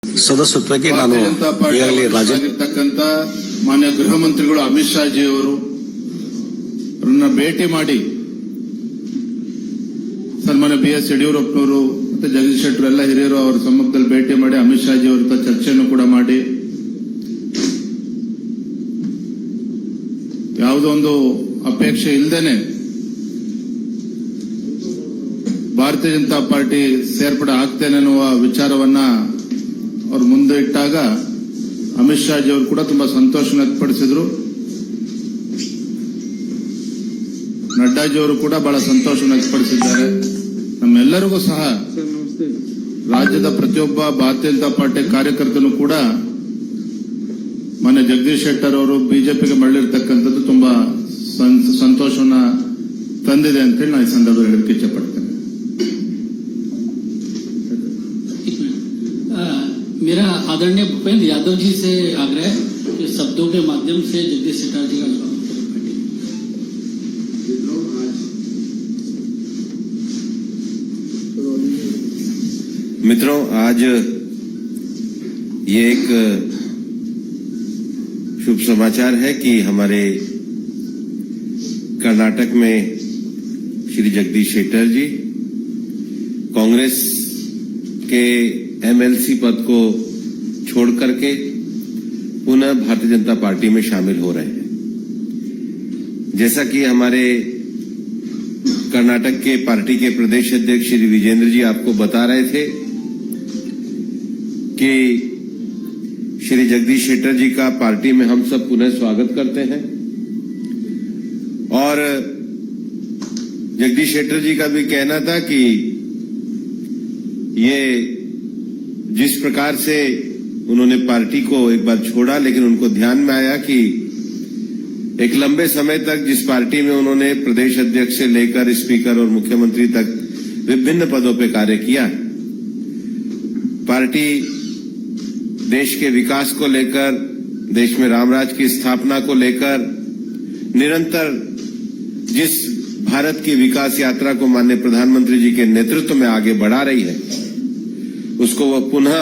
ಸದಸ್ಯತ್ವಕ್ಕೆ ನಾನು ಈಗಾಗಲೇ ರಾಜ್ಯದಲ್ಲಿರ್ತಕ್ಕಂಥ ಮಾನ್ಯ ಗೃಹ ಮಂತ್ರಿಗಳು ಅಮಿತ್ ಶಾ ಜಿ ಅವರನ್ನ ಭೇಟಿ ಮಾಡಿ ಸನ್ಮಾನ್ಯ BS ಯಡಿಯೂರಪ್ಪನವರು ಮತ್ತೆ ಜಗದೀಶ್ ಶೆಟ್ಟರ್ ಎಲ್ಲ ಹಿರಿಯರು ಅವರ ಸಮ್ಮುಖದಲ್ಲಿ ಭೇಟಿ ಮಾಡಿ ಅಮಿತ್ ಶಾ ಜಿ ಅವರ ಚರ್ಚೆಯನ್ನು ಕೂಡ ಮಾಡಿ ಯಾವುದೋ ಒಂದು ಅಪೇಕ್ಷೆ ಇಲ್ಲದೇನೆ ಭಾರತೀಯ ಜನತಾ ಪಾರ್ಟಿ ಸೇರ್ಪಡೆ ಆಗ್ತೇನೆ ಅನ್ನುವ ವಿಚಾರವನ್ನ ಅವರು ಮುಂದೆ ಇಟ್ಟಾಗ ಅಮಿತ್ ಶಾ ಜಿ ಅವರು ಕೂಡ ತುಂಬಾ ಸಂತೋಷ ವ್ಯಕ್ತಪಡಿಸಿದ್ರು. ನಡ್ಡಾಜಿ ಅವರು ಕೂಡ ಬಹಳ ಸಂತೋಷ ವ್ಯಕ್ತಪಡಿಸಿದ್ದಾರೆ. ನಮ್ಮೆಲ್ಲರಿಗೂ ಸಹ ರಾಜ್ಯದ ಪ್ರತಿಯೊಬ್ಬ ಭಾರತೀಯ ಜನತಾ ಪಾರ್ಟಿ ಕಾರ್ಯಕರ್ತನು ಕೂಡ ಮಾನ್ಯ ಜಗದೀಶ್ ಶೆಟ್ಟರ್ ಅವರು ಬಿಜೆಪಿಗೆ ಮರಳಿರ್ತಕ್ಕಂಥದ್ದು ತುಂಬಾ ಸಂತೋಷವನ್ನ ತಂದಿದೆ ಅಂತೇಳಿ ನಾನು ಈ ಸಂದರ್ಭದಲ್ಲಿ ಹೇಳಕ್ಕೆ ಇಚ್ಛೆಪಡ್ತೇನೆ. मेरा आदरणीय भूपेंद्र यादव जी से आग्रह है कि शब्दों के माध्यम से जगदीश शेट्टर जी का स्वागत करें. मित्रों, आज ये एक शुभ समाचार है कि हमारे कर्नाटक में श्री जगदीश शेट्टर जी कांग्रेस के MLC पद को छोड़ करके पुनः भारतीय जनता पार्टी में शामिल हो रहे हैं. जैसा कि हमारे कर्नाटक के पार्टी के प्रदेश अध्यक्ष श्री विजेंद्र जी आपको बता रहे थे कि श्री जगदीश शेट्टर जी का पार्टी में हम सब पुनः स्वागत करते हैं और जगदीश शेट्टर जी का भी कहना था कि ये जिस प्रकार से उन्होंने पार्टी को एक बार छोड़ा, लेकिन उनको ध्यान में आया कि एक लंबे समय तक जिस पार्टी में उन्होंने प्रदेश अध्यक्ष से लेकर स्पीकर और मुख्यमंत्री तक विभिन्न पदों पर कार्य किया, पार्टी देश के विकास को लेकर, देश में रामराज की स्थापना को लेकर निरंतर जिस भारत की विकास यात्रा को माननीय प्रधानमंत्री जी के नेतृत्व में आगे बढ़ा रही है, उसको वह पुनः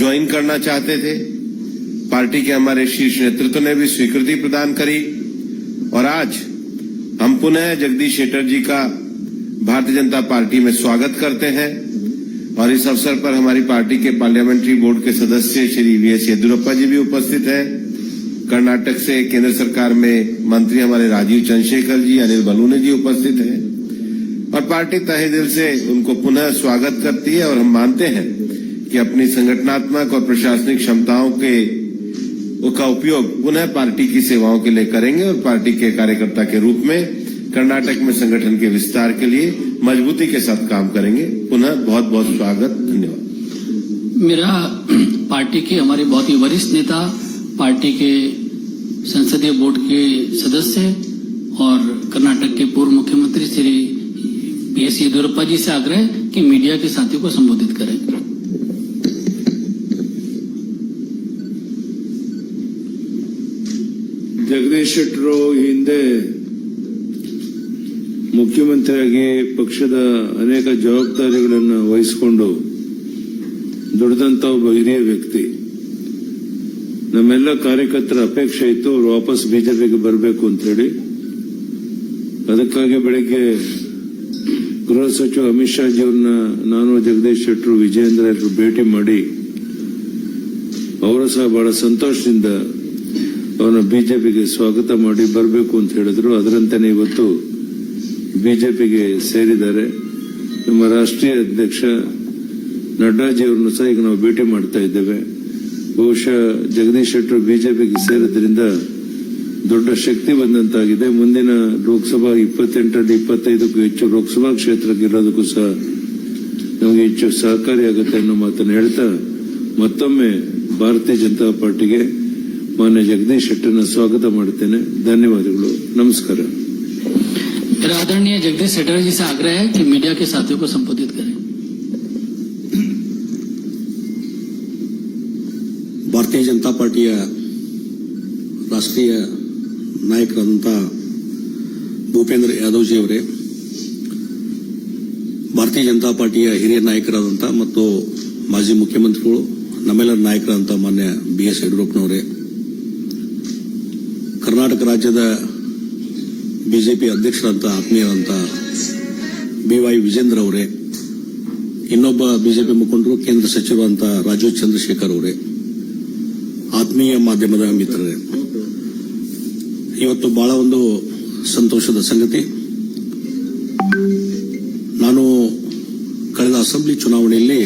ज्वाइन करना चाहते थे. पार्टी के हमारे शीर्ष नेतृत्व ने भी स्वीकृति प्रदान करी और आज हम पुनः जगदीश शेट्टर जी का भारतीय जनता पार्टी में स्वागत करते हैं. और इस अवसर पर हमारी पार्टी के पार्लियामेंट्री बोर्ड के सदस्य श्री VS येदियुरप्पा जी भी उपस्थित हैं. कर्नाटक से केंद्र सरकार में मंत्री हमारे राजीव चंद्रशेखर जी, अनिल बलूनी जी उपस्थित हैं और पार्टी तहे दिल से उनको पुनः स्वागत करती है. और हम मानते हैं कि अपनी संगठनात्मक और प्रशासनिक क्षमताओं का उपयोग पुनः पार्टी की सेवाओं के लिए करेंगे और पार्टी के कार्यकर्ता के रूप में कर्नाटक में संगठन के विस्तार के लिए मजबूती के साथ काम करेंगे. पुनः बहुत बहुत स्वागत, धन्यवाद. मेरा पार्टी के हमारे बहुत ही वरिष्ठ नेता, पार्टी के संसदीय बोर्ड के सदस्य और कर्नाटक के पूर्व मुख्यमंत्री श्री BS येदियुरप्पा जी से आग्रह है कि मीडिया के साथियों को संबोधित करें. ಜಗದೀಶ್ ಶೆಟ್ಟರು ಹಿಂದೆ ಮುಖ್ಯಮಂತ್ರಿಯಾಗಿ ಪಕ್ಷದ ಅನೇಕ ಜವಾಬ್ದಾರಿಗಳನ್ನು ವಹಿಸಿಕೊಂಡು ದುಡಿದಂತ ಒಬ್ಬ ಹಿರಿಯ ವ್ಯಕ್ತಿ. ನಮ್ಮೆಲ್ಲ ಕಾರ್ಯಕರ್ತರ ಅಪೇಕ್ಷೆ ಇತ್ತು ಅವರು ವಾಪಸ್ ಬಿಜೆಪಿಗೆ ಬರಬೇಕು ಅಂತ ಹೇಳಿ. ಅದಕ್ಕಾಗಿ ಬೆಳಿಗ್ಗೆ ಗೃಹ ಸಚಿವ ಅಮಿತ್ ಶಾ ಜಿ ಅವ್ರನ್ನ ನಾನು ಜಗದೀಶ್ ಶೆಟ್ಟರು ವಿಜೇಂದ್ರ ಭೇಟಿ ಮಾಡಿ ಅವರು ಸಹ ಬಹಳ ಸಂತೋಷದಿಂದ ಅವರನ್ನು ಬಿಜೆಪಿಗೆ ಸ್ವಾಗತ ಮಾಡಿ ಬರಬೇಕು ಅಂತ ಹೇಳಿದ್ರು. ಅದರಂತೆಯೇ ಇವತ್ತು ಬಿಜೆಪಿಗೆ ಸೇರಿದ್ದಾರೆ. ನಮ್ಮ ರಾಷ್ಟ್ರೀಯ ಅಧ್ಯಕ್ಷ ನಡ್ಡಾಜಿ ಅವರನ್ನು ಸಹ ಈಗ ನಾವು ಭೇಟಿ ಮಾಡ್ತಾ ಇದ್ದೇವೆ. ಬಹುಶಃ ಜಗದೀಶ್ ಶೆಟ್ಟರು ಬಿಜೆಪಿಗೆ ಸೇರಿದ್ರಿಂದ ದೊಡ್ಡ ಶಕ್ತಿ ಬಂದಂತಾಗಿದೆ. ಮುಂದಿನ ಲೋಕಸಭಾ 28ರಲ್ಲಿ 25ಕ್ಕೂ ಹೆಚ್ಚು ಲೋಕಸಭಾ ಕ್ಷೇತ್ರ ಗೆಲ್ಲೋದಕ್ಕೂ ಸಹ ನಮಗೆ ಹೆಚ್ಚು ಸಹಕಾರಿಯಾಗುತ್ತೆ ಅನ್ನೋ ಮಾತನ್ನು ಹೇಳ್ತಾ ಮತ್ತೊಮ್ಮೆ ಭಾರತೀಯ ಜನತಾ ಪಾರ್ಟಿಗೆ मान्य जगदीश शेट्टर स्वागत ಮಾಡುತ್ತೇನೆ. ಧನ್ಯವಾದಗಳು, ನಮಸ್ಕಾರ. मेरा आदरणीय जगदीश शेट्टर जी से आग्रह है कि मीडिया के साथियों को संबोधित करें. ಭಾರತೀಯ ಜನತಾ ಪಾರ್ಟಿಯ ರಾಷ್ಟ್ರೀಯ ನಾಯಕರಾದಂತಹ ಭೂಪೇಂದ್ರ ಯಾದವ್ ಜಿ ಅವರೇ, ಭಾರತೀಯ ಜನತಾ ಪಾರ್ಟಿಯ ಹಿರಿಯ ನಾಯಕರಾದಂತಹ ಮತ್ತು ಮಾಜಿ ಮುಖ್ಯಮಂತ್ರಿಗಳು, ನಮ್ಮೆಲ್ಲರ ನಾಯಕರಂತ ಮಾನ್ಯ BS ಯಡಿಯೂರಪ್ಪನವರೇ, ಕರ್ನಾಟಕ ರಾಜ್ಯದ ಬಿಜೆಪಿ ಅಧ್ಯಕ್ಷರಂತ ಆತ್ಮೀಯರಂತ BY ವಿಜೇಂದ್ರ ಅವರೇ, ಇನ್ನೊಬ್ಬ ಬಿಜೆಪಿ ಮುಖಂಡರು ಕೇಂದ್ರ ಸಚಿವರು ಅಂತ ರಾಜೀವ್ ಚಂದ್ರಶೇಖರ್ ಅವರೇ, ಆತ್ಮೀಯ ಮಾಧ್ಯಮದ ಮಿತ್ರರೇ, ಇವತ್ತು ಬಹಳ ಒಂದು ಸಂತೋಷದ ಸಂಗತಿ. ನಾನು ಕಳೆದ ಅಸೆಂಬ್ಲಿ ಚುನಾವಣೆಯಲ್ಲಿ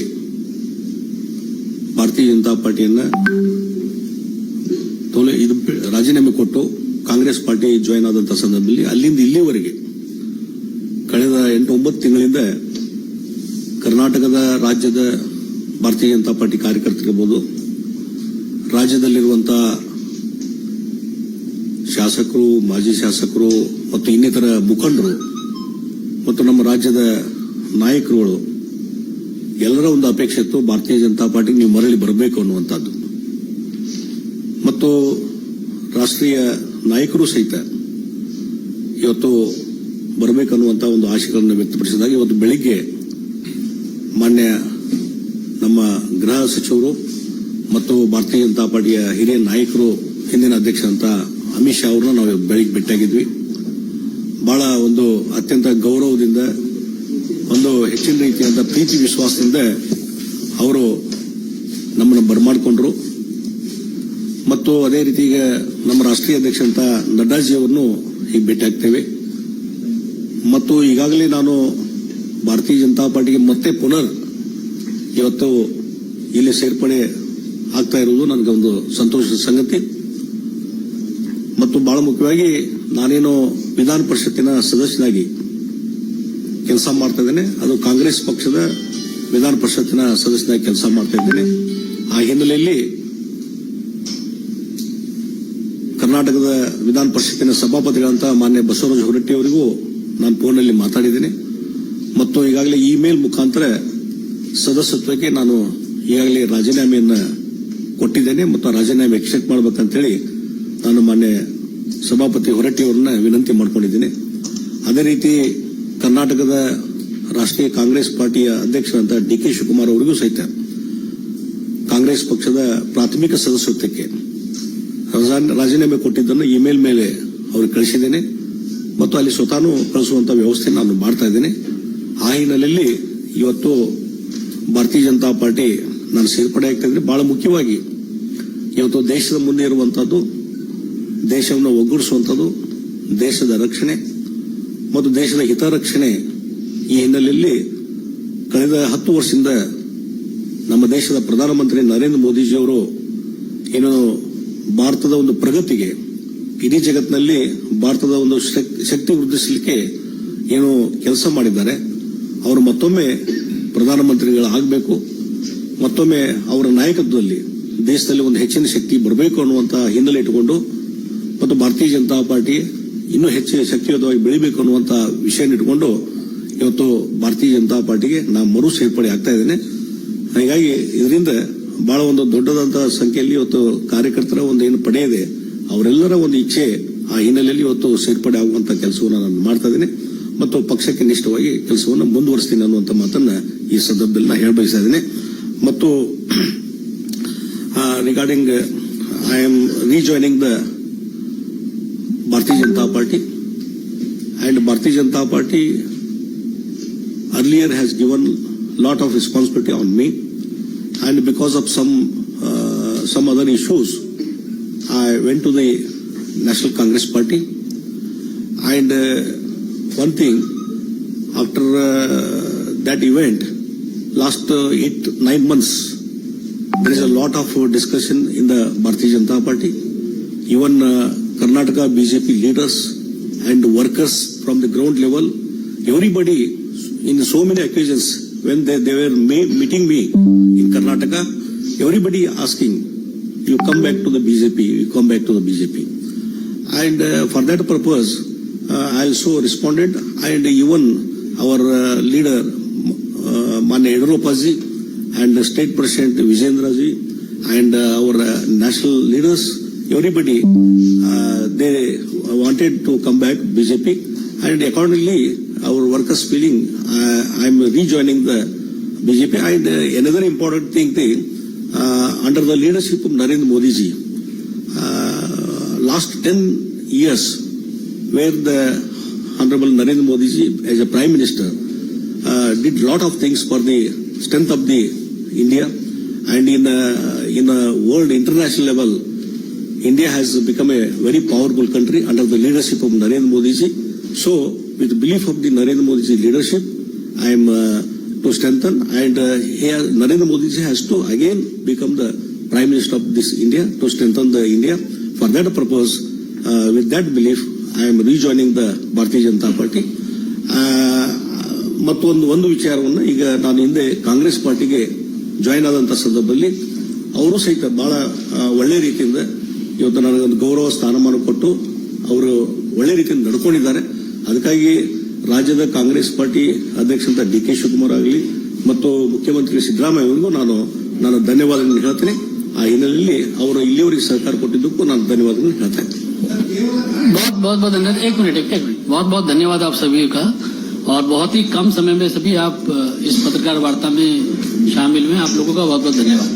ಭಾರತೀಯ ಜನತಾ ಪಾರ್ಟಿಯನ್ನ ರಾಜೀನಾಮೆ ಕೊಟ್ಟು ಕಾಂಗ್ರೆಸ್ ಪಾರ್ಟಿ ಜಾಯಿನ್ ಆದಂತಹ ಸಂದರ್ಭದಲ್ಲಿ ಅಲ್ಲಿಂದ ಇಲ್ಲಿವರೆಗೆ ಕಳೆದ 8-9 ತಿಂಗಳಿಂದ ಕರ್ನಾಟಕದ ರಾಜ್ಯದ ಭಾರತೀಯ ಜನತಾ ಪಾರ್ಟಿ ಕಾರ್ಯಕರ್ತರಿರ್ಬೋದು, ರಾಜ್ಯದಲ್ಲಿರುವಂತಹ ಶಾಸಕರು, ಮಾಜಿ ಶಾಸಕರು ಮತ್ತು ಇನ್ನಿತರ ಮುಖಂಡರು ಮತ್ತು ನಮ್ಮ ರಾಜ್ಯದ ನಾಯಕರುಗಳು ಎಲ್ಲರ ಒಂದು ಅಪೇಕ್ಷೆ ಇತ್ತು, ಭಾರತೀಯ ಜನತಾ ಪಾರ್ಟಿಗೆ ನೀವು ಮರಳಿ ಬರಬೇಕು ಅನ್ನುವಂಥದ್ದು. ಮತ್ತು ರಾಷ್ಟ್ರೀಯ ನಾಯಕರು ಸಹಿತ ಇವತ್ತು ಬರಬೇಕನ್ನುವಂತಹ ಒಂದು ಆಶೆಗಳನ್ನು ವ್ಯಕ್ತಪಡಿಸಿದಾಗ ಇವತ್ತು ಬೆಳಿಗ್ಗೆ ಮಾನ್ಯ ನಮ್ಮ ಗೃಹ ಸಚಿವರು ಮತ್ತು ಭಾರತೀಯ ಜನತಾ ಪಾರ್ಟಿಯ ಹಿರಿಯ ನಾಯಕರು, ಹಿಂದಿನ ಅಧ್ಯಕ್ಷ ಅಂತ ಅಮಿತ್ ಶಾ ಅವರನ್ನ ನಾವು ಬೆಳಿಗ್ಗೆ ಭೇಟಿಯಾಗಿದ್ವಿ. ಬಹಳ ಒಂದು ಅತ್ಯಂತ ಗೌರವದಿಂದ, ಒಂದು ಹೆಚ್ಚಿನ ರೀತಿಯಾದ ಪ್ರೀತಿ ವಿಶ್ವಾಸದಿಂದ ಅವರು ನಮ್ಮನ್ನು ಬರಮಾಡಿಕೊಂಡ್ರು. ಮತ್ತು ಅದೇ ರೀತಿ ಈಗ ನಮ್ಮ ರಾಷ್ಟ್ರೀಯ ಅಧ್ಯಕ್ಷ ಅಂತ ನಡ್ಡಾಜಿ ಅವರನ್ನು ಈಗ ಭೇಟಿಯಾಗ್ತೇವೆ. ಮತ್ತು ಈಗಾಗಲೇ ನಾನು ಭಾರತೀಯ ಜನತಾ ಪಾರ್ಟಿಗೆ ಮತ್ತೆ ಪುನರ್ ಇವತ್ತು ಇಲ್ಲಿ ಸೇರ್ಪಡೆ ಆಗ್ತಾ ಇರುವುದು ನನಗೊಂದು ಸಂತೋಷದ ಸಂಗತಿ. ಮತ್ತು ಬಹಳ ಮುಖ್ಯವಾಗಿ ನಾನೇನು ವಿಧಾನ ಪರಿಷತ್ತಿನ ಸದಸ್ಯನಾಗಿ ಕೆಲಸ ಮಾಡ್ತಾ ಇದ್ದೇನೆ, ಅದು ಕಾಂಗ್ರೆಸ್ ಪಕ್ಷದ ವಿಧಾನ ಪರಿಷತ್ತಿನ ಸದಸ್ಯನಾಗಿ ಕೆಲಸ ಮಾಡ್ತಾ ಇದ್ದೇನೆ. ಆ ಹಿನ್ನೆಲೆಯಲ್ಲಿ ಕರ್ನಾಟಕದ ವಿಧಾನ ಪರಿಷತ್ತಿನ ಸಭಾಪತಿಗಳಂತ ಮಾನ್ಯ ಬಸವರಾಜ ಹೊರಟ್ಟಿ ಅವರಿಗೂ ನಾನು ಫೋನ್ನಲ್ಲಿ ಮಾತಾಡಿದ್ದೇನೆ. ಮತ್ತು ಈಗಾಗಲೇ ಇಮೇಲ್ ಮುಖಾಂತರ ಸದಸ್ಯತ್ವಕ್ಕೆ ನಾನು ಈಗಾಗಲೇ ರಾಜೀನಾಮೆಯನ್ನು ಕೊಟ್ಟಿದ್ದೇನೆ ಮತ್ತು ಆ ರಾಜೀನಾಮೆ ಎಕ್ಸೆಪ್ಟ್ ಮಾಡಬೇಕಂತೇಳಿ ನಾನು ಮಾನ್ಯ ಸಭಾಪತಿ ಹೊರಟ್ಟಿ ಅವರನ್ನ ವಿನಂತಿ ಮಾಡಿಕೊಂಡಿದ್ದೇನೆ. ಅದೇ ರೀತಿ ಕರ್ನಾಟಕದ ರಾಷ್ಟ್ರೀಯ ಕಾಂಗ್ರೆಸ್ ಪಾರ್ಟಿಯ ಅಧ್ಯಕ್ಷರಂತ DK ಶಿವಕುಮಾರ್ ಅವರಿಗೂ ಸಹಿತ ಕಾಂಗ್ರೆಸ್ ಪಕ್ಷದ ಪ್ರಾಥಮಿಕ ಸದಸ್ಯತ್ವಕ್ಕೆ ರಾಜೀನಾಮೆ ಕೊಟ್ಟಿದ್ದನ್ನು ಇಮೇಲ್ ಮೇಲೆ ಅವ್ರಿಗೆ ಕಳಿಸಿದ್ದೇನೆ ಮತ್ತು ಅಲ್ಲಿ ಸ್ವತಃ ಕಳಿಸುವಂತಹ ವ್ಯವಸ್ಥೆ ನಾನು ಮಾಡ್ತಾ ಇದ್ದೇನೆ. ಆ ಹಿನ್ನೆಲೆಯಲ್ಲಿ ಇವತ್ತು ಭಾರತೀಯ ಜನತಾ ಪಾರ್ಟಿ ನಾನು ಸೇರ್ಪಡೆ ಆಗ್ತಾ ಇದ್ರೆ ಬಹಳ ಮುಖ್ಯವಾಗಿ ಇವತ್ತು ದೇಶದ ಮುಂದೆ ಇರುವಂತಹದ್ದು, ದೇಶವನ್ನು ಒಗ್ಗೂಡಿಸುವಂಥದ್ದು, ದೇಶದ ರಕ್ಷಣೆ ಮತ್ತು ದೇಶದ ಹಿತರಕ್ಷಣೆ. ಈ ಹಿನ್ನೆಲೆಯಲ್ಲಿ ಕಳೆದ 10 ವರ್ಷದಿಂದ ನಮ್ಮ ದೇಶದ ಪ್ರಧಾನಮಂತ್ರಿ ನರೇಂದ್ರ ಮೋದಿಜಿಯವರು ಏನು ಭಾರತದ ಒಂದು ಪ್ರಗತಿಗೆ, ಇಡೀ ಜಗತ್ತಿನಲ್ಲಿ ಭಾರತದ ಒಂದು ಶಕ್ತಿ ವೃದ್ಧಿಸಲಿಕ್ಕೆ ಏನು ಕೆಲಸ ಮಾಡಿದ್ದಾರೆ, ಅವರು ಮತ್ತೊಮ್ಮೆ ಪ್ರಧಾನಮಂತ್ರಿಗಳಾಗಬೇಕು, ಮತ್ತೊಮ್ಮೆ ಅವರ ನಾಯಕತ್ವದಲ್ಲಿ ದೇಶದಲ್ಲಿ ಒಂದು ಹೆಚ್ಚಿನ ಶಕ್ತಿ ಬರಬೇಕು ಅನ್ನುವಂತಹ ಹಿನ್ನೆಲೆ ಇಟ್ಟುಕೊಂಡು ಮತ್ತು ಭಾರತೀಯ ಜನತಾ ಪಾರ್ಟಿ ಇನ್ನೂ ಹೆಚ್ಚು ಶಕ್ತಿಯುತವಾಗಿ ಬೆಳಿಬೇಕು ಅನ್ನುವಂತಹ ವಿಷಯ ಇಟ್ಟುಕೊಂಡು ಇವತ್ತು ಭಾರತೀಯ ಜನತಾ ಪಾರ್ಟಿಗೆ ನಾನು ಮರು ಸೇರ್ಪಡೆ ಆಗ್ತಾ ಇದ್ದೇನೆ. ಹೀಗಾಗಿ ಇದರಿಂದ ಬಹಳ ಒಂದು ದೊಡ್ಡದಂತಹ ಸಂಖ್ಯೆಯಲ್ಲಿ ಇವತ್ತು ಕಾರ್ಯಕರ್ತರ ಒಂದು ಏನು ಪಡೆ ಇದೆ, ಅವರೆಲ್ಲರ ಒಂದು ಇಚ್ಛೆ, ಆ ಹಿನ್ನೆಲೆಯಲ್ಲಿ ಇವತ್ತು ಸೇರ್ಪಡೆ ಆಗುವಂತಹ ಕೆಲಸವನ್ನು ನಾನು ಮಾಡ್ತಾ ಇದ್ದೇನೆ ಮತ್ತು ಪಕ್ಷಕ್ಕೆ ನಿಷ್ಠವಾಗಿ ಕೆಲಸವನ್ನು ಮುಂದುವರಿಸ್ತೀನಿ ಅನ್ನುವಂಥ ಮಾತನ್ನ ಈ ಸಂದರ್ಭದಲ್ಲಿ ನಾನು ಹೇಳಬಯಸ್ತಾ ಇದ್ದೇನೆ. ಮತ್ತು regarding I am ರೀಜಾಯ್ನಿಂಗ್ the Bharatiya Janata Party, and Bharatiya Janata Party earlier has given lot of responsibility on me, and because of some other issues, I went to the National Congress Party. And one thing, after that event, last 8-9 months, there is a lot of discussion in the Bharatiya Janata Party. Even Karnataka BJP leaders and workers from the ground level, everybody in so many occasions when they were meeting me in Karnataka, everybody asking, you come back to the BJP, you come back to the BJP. And for that purpose, I also responded, and even our leader, Manya Yediyurappa-ji, and State President Vijendra ji, and our national leaders, everybody, they wanted to come back BJP, and accordingly our workers feeling I am rejoining the BJP. And another important thing, under the leadership of Narendra Modi ji, last 10 years, where the Honorable Narendra Modi ji, as a Prime Minister, did lot of things for the strength of the India, and in a world international level, India has become a very powerful country under the leadership of Narendra Modi ji. So, with the belief of the Narendra Modi ji leadership, I am to strengthen, and here Narendra Modi ji has to again become the Prime Minister of this India to strengthen the India. For that purpose, with that belief, I am rejoining the Bharatiya Janata Party. ಒಂದು ವಿಚಾರವನ್ನು ಈಗ ನಾನು ಹಿಂದೆ ಕಾಂಗ್ರೆಸ್ ಪಾರ್ಟಿಗೆ join ಆದಂತ ಸಂದರ್ಭದಲ್ಲಿ ಅವರು ಸಹಿತ ಬಹಳ ಒಳ್ಳೆ ರೀತಿಯಿಂದ ಇವತ್ತು ನನಗೊಂದು ಗೌರವ ಸ್ಥಾನಮಾನ ಕೊಟ್ಟು ಅವರು ಒಳ್ಳೆ ರೀತಿಯಿಂದ ನಡ್ಕೊಂಡಿದ್ದಾರೆ. ಅದಕ್ಕಾಗಿ ರಾಜ್ಯದ ಕಾಂಗ್ರೆಸ್ ಪಾರ್ಟಿ ಅಧ್ಯಕ್ಷ DK ಶಿವಕುಮಾರ್ ಆಗಲಿ ಮತ್ತು ಮುಖ್ಯಮಂತ್ರಿ ಸಿದ್ದರಾಮಯ್ಯ ಅವರಿಗೂ ನಾನು ಧನ್ಯವಾದಗಳನ್ನು ಹೇಳ್ತೇನೆ. ಆ ಹಿನ್ನೆಲೆಯಲ್ಲಿ ಅವರು ಇಲ್ಲಿಯವರೆಗೆ ಸಹಕಾರ ಕೊಟ್ಟಿದ್ದಕ್ಕೂ ನಾನು ಧನ್ಯವಾದಗಳನ್ನು ಹೇಳ್ತೇನೆ. बहुत धन्यवाद. एक मिनट बहुत धन्यवाद आप सभी का, और बहुत ही कम समय में सभी आप इस पत्रकार वार्ता में शामिल हुए. आप लोगों का बहुत धन्यवाद.